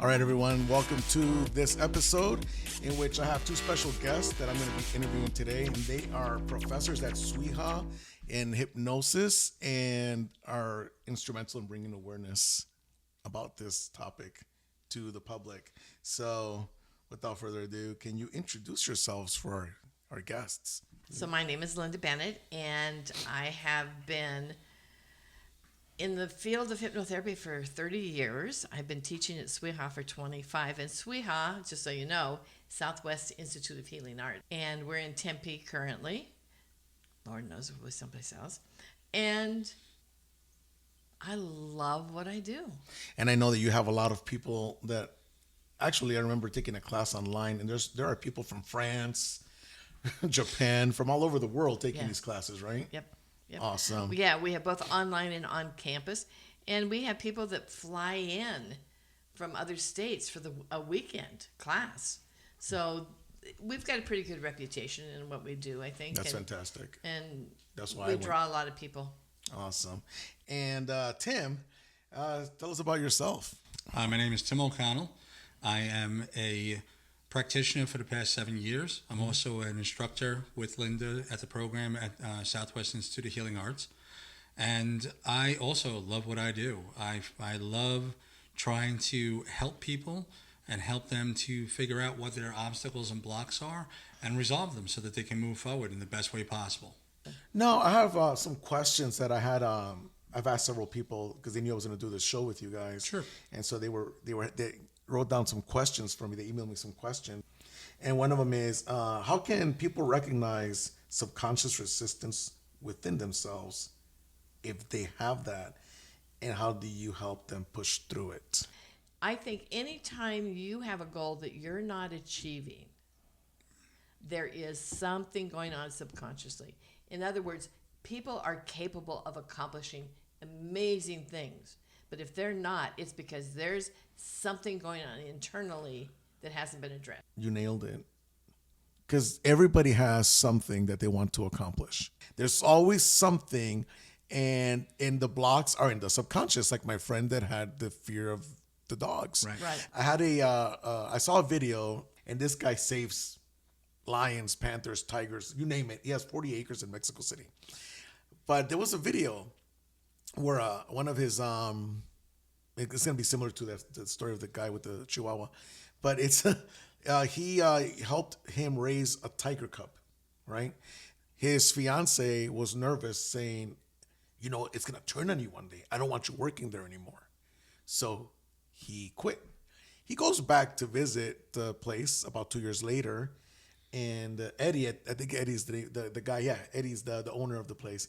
All right, everyone, welcome to this episode in which I have two special guests that I'm going to be interviewing today, and they are professors at SWIHA in hypnosis and are instrumental in bringing awareness about this topic to the public. So, without further ado, can you introduce yourselves for our guests? So my name is Linda Bennett, and I have been in the field of hypnotherapy for 30 years. I've been teaching at SWIHA for 25. And SWIHA, just so you know, Southwest Institute of Healing Art. And we're in Tempe currently. Lord knows if it was someplace else. And I love what I do. And I know that you have a lot of people that, actually, I remember taking a class online, and there are people from France, Japan, from all over the world taking these classes, right? Yep. Awesome. Yeah, we have both online and on campus, and we have people that fly in from other states for a weekend class. So we've got a pretty good reputation in what we do, I think. That's fantastic. And that's why we draw a lot of people. Awesome. And Tim, tell us about yourself. My name is Tim O'Connell. I am a practitioner for the past 7 years. I'm also an instructor with Linda at the program at Southwest Institute of Healing Arts. And I also love what I do. I love trying to help people and help them to figure out what their obstacles and blocks are and resolve them so that they can move forward in the best way possible. No, I have some questions that I had. I've asked several people because they knew I was going to do this show with you guys. Sure. And so they wrote down some questions for me. They emailed me some questions. And one of them is, how can people recognize subconscious resistance within themselves if they have that? And how do you help them push through it? I think anytime you have a goal that you're not achieving, there is something going on subconsciously. In other words, people are capable of accomplishing amazing things. But if they're not, it's because there's something going on internally that hasn't been addressed. You nailed it. Because everybody has something that they want to accomplish. There's always something, and the blocks are in the subconscious, like my friend that had the fear of the dogs. Right. I saw a video, and this guy saves lions, panthers, tigers, you name it. He has 40 acres in Mexico City. But there was a video where one of his it's gonna be similar to the story of the guy with the Chihuahua, but it's he helped him raise a tiger cub, right? His fiance was nervous, saying, it's gonna turn on you one day. I don't want you working there anymore. So he quit. He goes back to visit the place about 2 years later, and Eddie, I think Eddie's the guy. Yeah, Eddie's the owner of the place.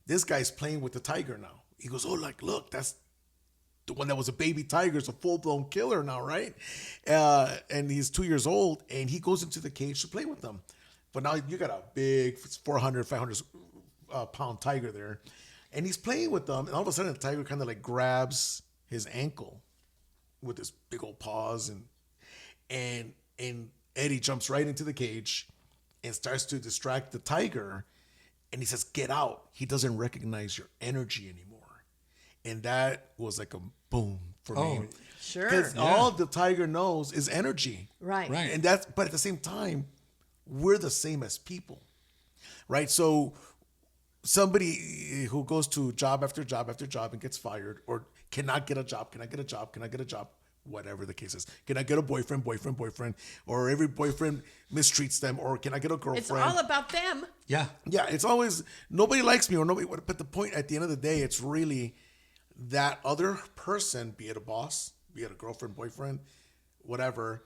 This guy's playing with the tiger now. He goes, look, that's the one that was a baby tiger. Is a full-blown killer now, right? And he's 2 years old, and he goes into the cage to play with them. But now you got a big 400, 500 pound tiger there, and he's playing with them, and all of a sudden the tiger kind of like grabs his ankle with his big old paws, and Eddie jumps right into the cage and starts to distract the tiger. And he says, get out. He doesn't recognize your energy anymore. And that was like a boom for me. Sure. Because all the tiger knows is energy. Right. And but at the same time, we're the same as people. Right? So somebody who goes to job after job after job and gets fired, or cannot get a job, whatever the case is. Can I get a boyfriend, or every boyfriend mistreats them, or can I get a girlfriend? It's all about them. Yeah. Yeah, it's always, nobody likes me, or nobody, but the point at the end of the day, it's really that other person, be it a boss, be it a girlfriend, boyfriend, whatever,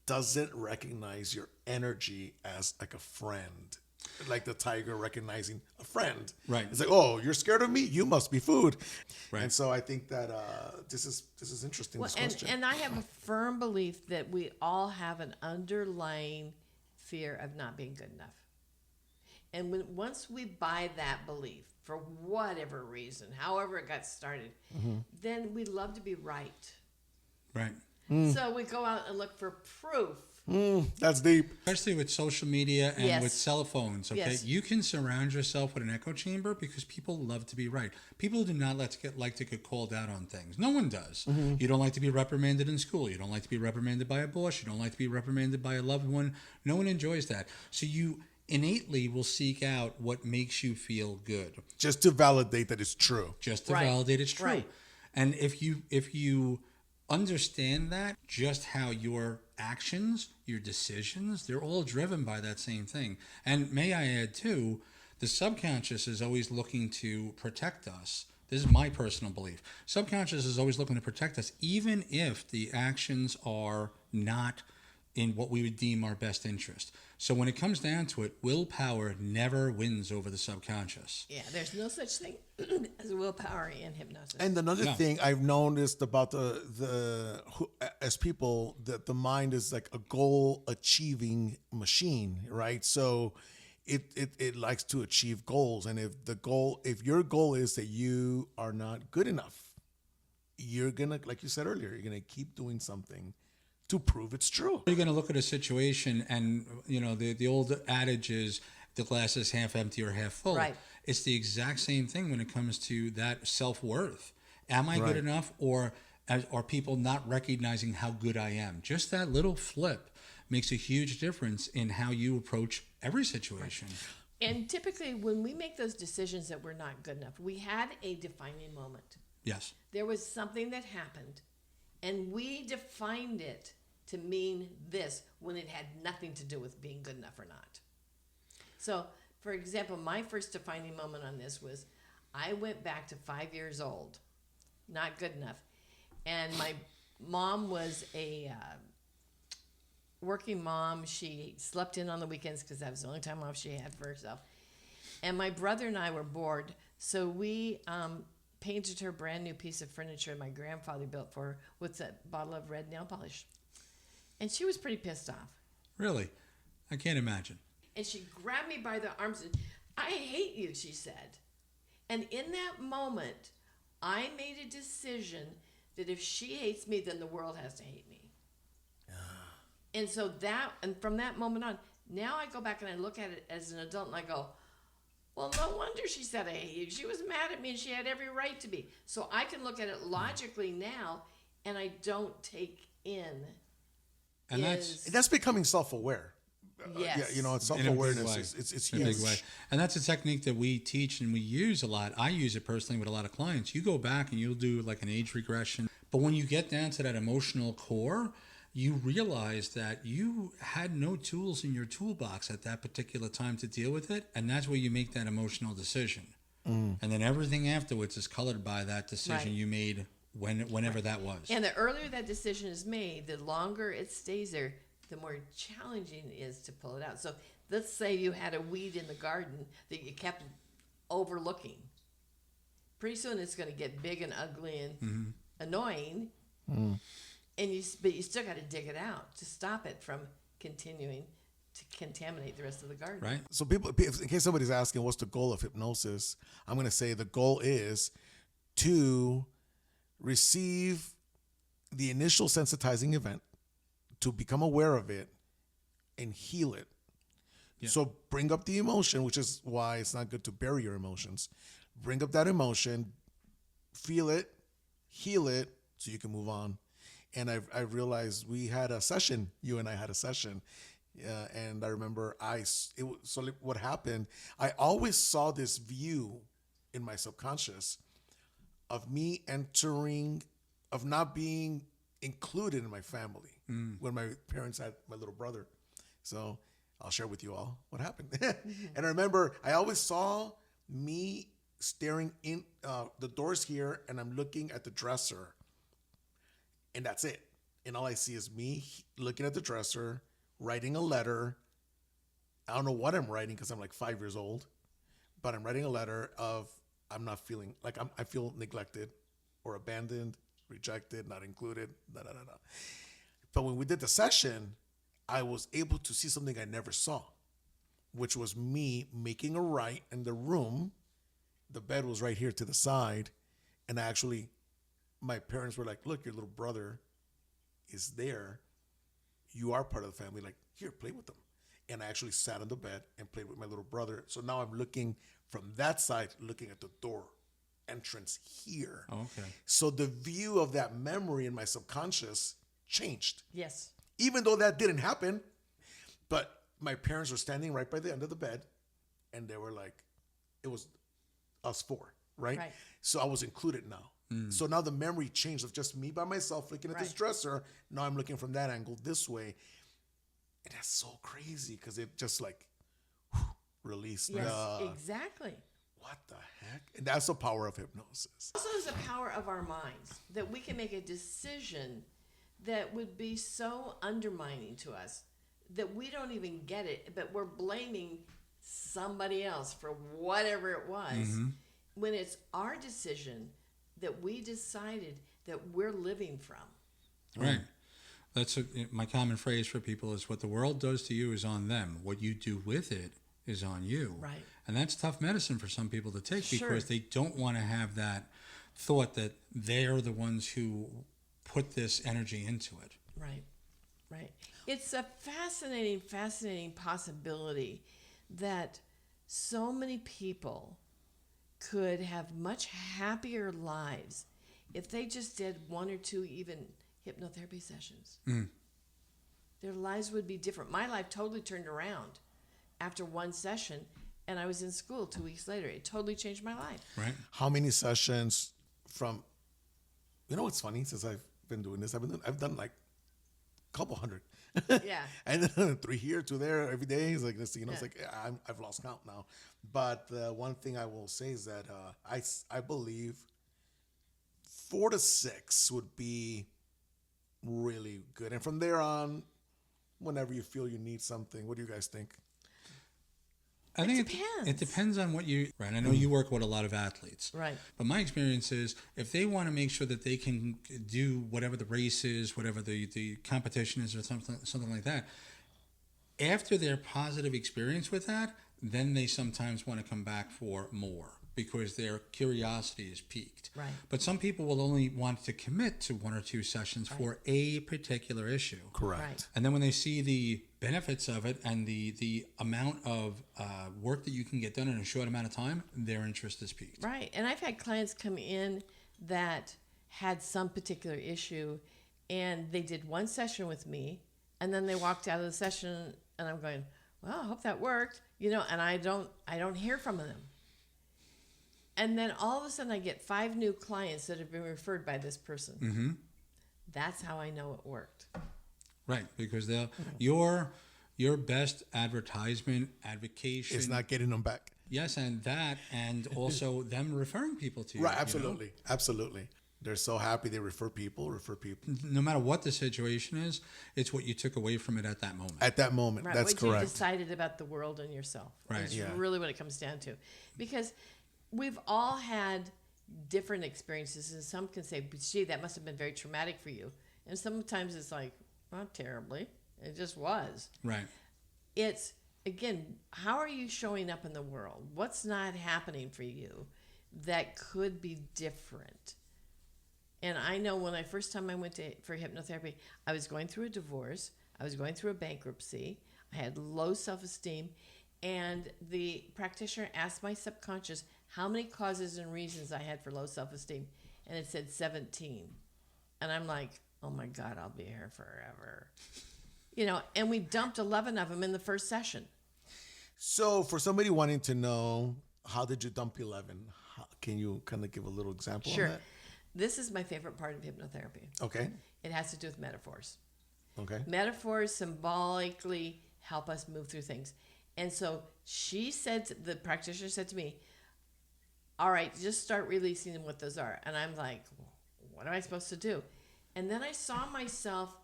doesn't recognize your energy as like a friend. Like the tiger recognizing a friend. Right. It's like, oh, you're scared of me? You must be food. Right. And so I think that this is interesting, this question. And I have a firm belief that we all have an underlying fear of not being good enough. And once we buy that belief, for whatever reason, however it got started, then we love to be right. Right. So we go out and look for proof That's deep. Especially with social media and Yes. with cell phones, okay? Yes. You can surround yourself with an echo chamber because people love to be right. People do not like to get called out on things. No one does. You don't like to be reprimanded in school. You don't like to be reprimanded by a boss. You don't like to be reprimanded by a loved one. No one enjoys that. So you innately will seek out what makes you feel good, Just to validate that it's true. just to Right. validate it's true. Right. And if you understand that, just how your actions, your decisions, they're all driven by that same thing. And may I add too, the subconscious is always looking to protect us. This is my personal belief. Subconscious is always looking to protect us, even if the actions are not in what we would deem our best interest. So when it comes down to it, willpower never wins over the subconscious. Yeah, there's no such thing as willpower in hypnosis. And another No. thing I've noticed about as people, that the mind is like a goal achieving machine, right? So it likes to achieve goals. And if your goal is that you are not good enough, you're gonna, like you said earlier, you're gonna keep doing something to prove it's true. You're going to look at a situation, and the old adage is the glass is half empty or half full. Right. It's the exact same thing when it comes to that self-worth. Am I Right. good enough, or are people not recognizing how good I am? Just that little flip makes a huge difference in how you approach every situation. And typically, when we make those decisions that we're not good enough, we had a defining moment. Yes. There was something that happened, and we defined it to mean this when it had nothing to do with being good enough or not. So, for example, my first defining moment on this was I went back to 5 years old, not good enough. And my mom was a working mom. She slept in on the weekends because that was the only time off she had for herself. And my brother and I were bored, so we painted her a brand new piece of furniture my grandfather built for her with a bottle of red nail polish. And she was pretty pissed off. Really? I can't imagine. And she grabbed me by the arms and, I hate you, she said. And in that moment, I made a decision that if she hates me, then the world has to hate me. And so from that moment on, now I go back and I look at it as an adult and I go, well, no wonder she said I hate you. She was mad at me and she had every right to be. So I can look at it logically now and I don't take in. And That's becoming self-aware. Yes. Yeah, in a big self-awareness way. it's In a huge. big way. And that's a technique that we teach and we use a lot. I use it personally with a lot of clients. You go back and you'll do like an age regression. But when you get down to that emotional core, you realize that you had no tools in your toolbox at that particular time to deal with it. And that's where you make that emotional decision. And then everything afterwards is colored by that decision Right. you made whenever that was. And the earlier that decision is made, the longer it stays there, the more challenging it is to pull it out. So let's say you had a weed in the garden that you kept overlooking. Pretty soon it's going to get big and ugly and annoying. But you still got to dig it out to stop it from continuing to contaminate the rest of the garden. Right? So people, in case somebody's asking what's the goal of hypnosis, I'm going to say the goal is to receive the initial sensitizing event, to become aware of it and heal it. Yeah. So bring up the emotion, which is why it's not good to bury your emotions. Bring up that emotion, feel it, heal it, so you can move on. And I realized we had a session, you and I had a session, and I remember what happened, I always saw this view in my subconscious of me of not being included in my family when my parents had my little brother. So I'll share with you all what happened. And I remember I always saw me staring in the doors here, and I'm looking at the dresser, and that's it. And all I see is me looking at the dresser, writing a letter. I don't know what I'm writing because I'm like 5 years old, but I'm writing a letter of I'm not feeling like I feel neglected or abandoned, rejected, not included, But when we did the session, I was able to see something I never saw, which was me making a right in the room. The bed was right here to the side. And my parents were like, look, your little brother is there. you are part of the family. Like, here, play with them. And I actually sat on the bed and played with my little brother. So now I'm looking from that side, looking at the door entrance here. Okay. So the view of that memory in my subconscious changed. Yes. Even though that didn't happen, but my parents were standing right by the end of the bed, and they were like, it was us four, right? Right. So I was included now. So now the memory changed of just me by myself looking at this Right. dresser. Now I'm looking from that angle this way. And that's so crazy because it just like released. Yes, exactly. What the heck? And that's the power of hypnosis. Also, is the power of our minds that we can make a decision that would be so undermining to us that we don't even get it, but we're blaming somebody else for whatever it was, when it's our decision that we decided that we're living from. Right. That's my common phrase for people is what the world does to you is on them. What you do with it is on you. Right. And that's tough medicine for some people to take Sure. because they don't want to have that thought that they're the ones who put this energy into it. Right, right. It's a fascinating, fascinating possibility that so many people could have much happier lives if they just did one or two even hypnotherapy sessions. Their lives would be different. My life totally turned around after one session, and I was in school 2 weeks later. It totally changed my life. Right. How many sessions from, you know what's funny, since I've been doing this, I've done like a couple hundred. Yeah. And then 3 here, 2 there every day. It's like this, you know, it's Yeah. like I've lost count now. But one thing I will say is that I believe 4 to 6 would be really good. And from there on, whenever you feel you need something, what do you guys think? I think depends. it depends on what you. Right. I know you work with a lot of athletes. Right. But my experience is if they want to make sure that they can do whatever the race is, whatever the competition is, or something like that, after their positive experience with that, then they sometimes want to come back for more because their curiosity is piqued. Right. But some people will only want to commit to 1 or 2 sessions for a particular issue. Correct. Right. And then when they see the benefits of it and the amount of work that you can get done in a short amount of time, their interest is piqued. Right. And I've had clients come in that had some particular issue and they did one session with me and then they walked out of the session and I'm going, well, I hope that worked, you know, and I don't hear from them. And then all of a sudden I get 5 new clients that have been referred by this person. Mm-hmm. That's how I know it worked. Right, because your best advertisement, advocation. It's not getting them back. Yes, and also them referring people to you. Right, you know? absolutely. Absolutely. They're so happy they refer people. No matter what the situation is, it's what you took away from it at that moment. At that moment, Right. that's What you correct. decided about the world and yourself. Right. It's Yeah. really what it comes down to. Because we've all had different experiences, and some can say, gee, that must have been very traumatic for you. And sometimes it's like, not terribly. It just was. Right. It's, again, how are you showing up in the world? What's not happening for you that could be different? And I know when I first time I went for hypnotherapy, I was going through a divorce. I was going through a bankruptcy. I had low self-esteem. And the practitioner asked my subconscious how many causes and reasons I had for low self-esteem. And it said 17. And I'm like, oh my God, I'll be here forever. You know, and we dumped 11 of them in the first session. So for somebody wanting to know, how did you dump 11? Can you kind of give a little example Sure. on that? This is my favorite part of hypnotherapy. Okay. It has to do with metaphors. Okay. Metaphors symbolically help us move through things. And so the practitioner said to me, all right, just start releasing what those are. And I'm like, what am I supposed to do? And then I saw myself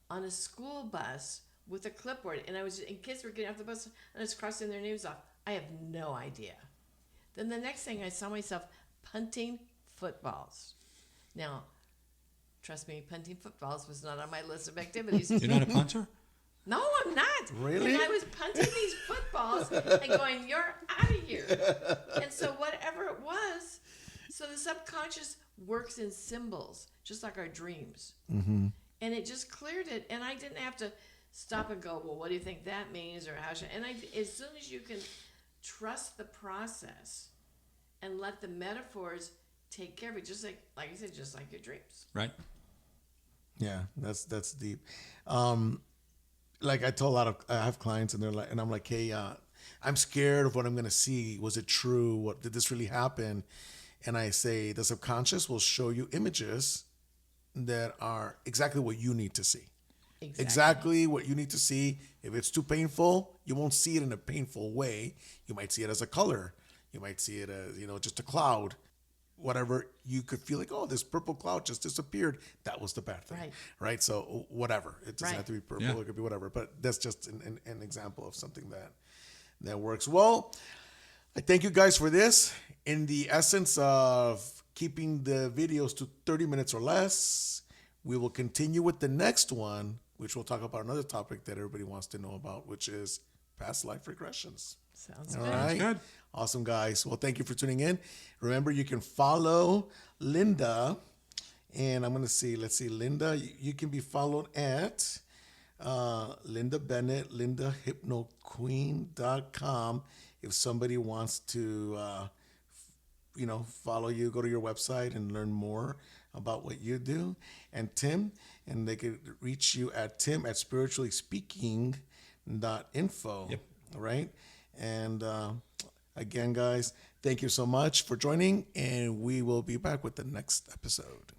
on a school bus with a clipboard, and kids were getting off the bus, and I was crossing their names off. I have no idea. Then the next thing, I saw myself punting footballs. Now, trust me, punting footballs was not on my list of activities. You're not a punter? No, I'm not. Really? And I was punting these footballs and going, you're out of here. And so whatever it was, so the subconscious works in symbols, just like our dreams. Mm-hmm. And it just cleared it. And I didn't have to stop and go, well, what do you think that means, or how should? And as soon as you can trust the process and let the metaphors take care of it, just like I said, just like your dreams. Right. Yeah, that's deep. Like I told I have clients and they're like, and I'm like, hey, I'm scared of what I'm gonna see. Was it true? What did this really happen? And I say the subconscious will show you images that are exactly what you need to see. Exactly what you need to see. If it's too painful, you won't see it in a painful way. You might see it as a color. You might see it as, just a cloud. Whatever, you could feel like, oh, this purple cloud just disappeared. That was the bad thing, right? So whatever. It doesn't have to be purple. Yeah. It could be whatever. But that's just an example of something that works. Well, I thank you guys for this. In the essence of keeping the videos to 30 minutes or less, we will continue with the next one, which we'll talk about another topic that everybody wants to know about, which is past life regressions. Sounds All good. right. Good. Awesome, guys. Well, thank you for tuning in. Remember, you can follow Linda. And I'm going to see, let's see, Linda, you can be followed at Linda Bennett, LindaHypnoQueen.com. If somebody wants to, follow you, go to your website and learn more about what you do. And Tim, and they could reach you at tim@spirituallyspeaking.info. Yep. All right. And again, guys, thank you so much for joining, and we will be back with the next episode.